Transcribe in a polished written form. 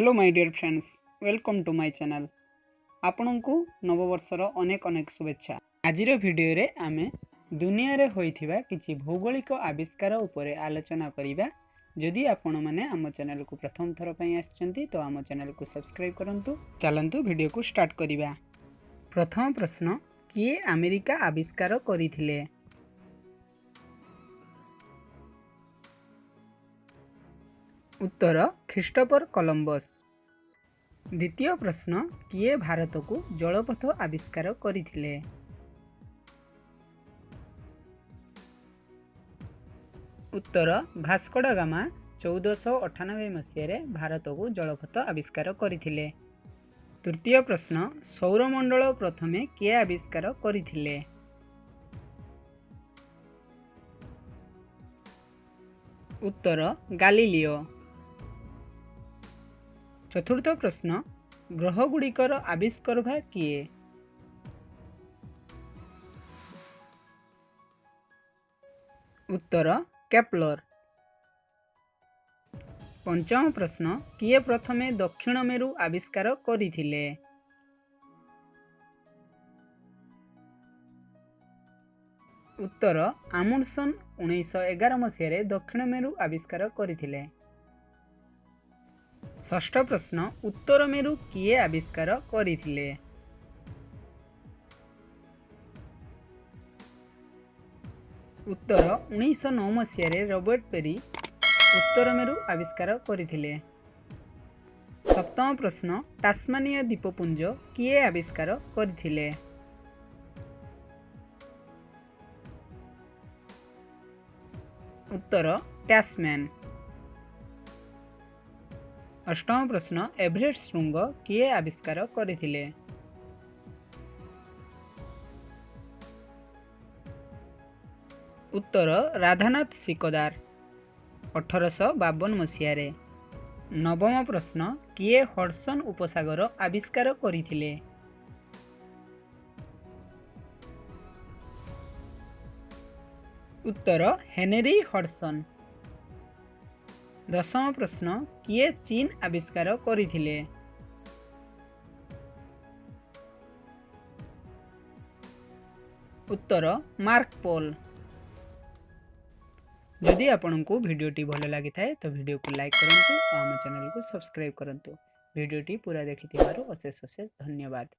Hello my dear friends, welcome to my channel. आपनकु नववर्षर अनेक अनेक शुभेच्छा। आजिर भिडियो रे आमे दुनिया रे होइथिबा किछि भौगोलिक आविष्कार उपरे आलोचना करिबा। जदि आपण माने आम चैनल को प्रथम थर पई आछंती तो आम चैनल को सब्सक्राइब करंतु। चलंतु वीडियो को स्टार्ट करिबा। प्रथम प्रश्न, किए अमेरिका आविष्कार करिथिले? उत्तर, ख्रीष्टोफर कोलंबस। द्वितीय प्रश्न, किए भारत को जलपथ आविष्कार करिथिले? उत्तर, भास्को डा गामा 1498 मसीह भारत को जलपथ आविष्कार करिथिले। तृतीय प्रश्न, सौरमंडल प्रथमे किए आविष्कार करिथिले? उत्तर, गालीलियो। चतुर्थ प्रश्न, ग्रहगुड़िकर आविष्कर्ता किए? उत्तर, केप्लर। पंचम प्रश्न, किए प्रथमे दक्षिण मेरु आविष्कार करिथिले? उत्तर, आमुंडसन 1911 मसीह दक्षिण मेरु आविष्कार करिथिले। षष्ठ प्रश्न, उत्तर मेरु किए आविष्कार करिथिले? उत्तर, 1909 मसीह रॉबर्ट पेरी उत्तर मेरु आविष्कार करिथिले। सप्तम प्रश्न, टास्मानिया द्वीपपुंज किए आविष्कार करिथिले? उत्तर, टैस्मैन। अष्टम प्रश्न, एवरेस्ट शृंग किए आविष्कार करिथिले? उत्तर, राधानाथ सिकदार 1852 मसीह। नवम प्रश्न, किए हडसन उपसागर आविष्कार करिथिले? उत्तर, हेनरी हडसन। दशम प्रश्न, किए चीन आविष्कार करिथिले? उत्तर, मार्क पोल। जदि आपंक भिडियोटी भल लगी थाए तो वीडियो को लाइक करंतु और आम चैनल को सब्सक्राइब करंतु। वीडियोटी पूरा देखि अशेष अशेष धन्यवाद।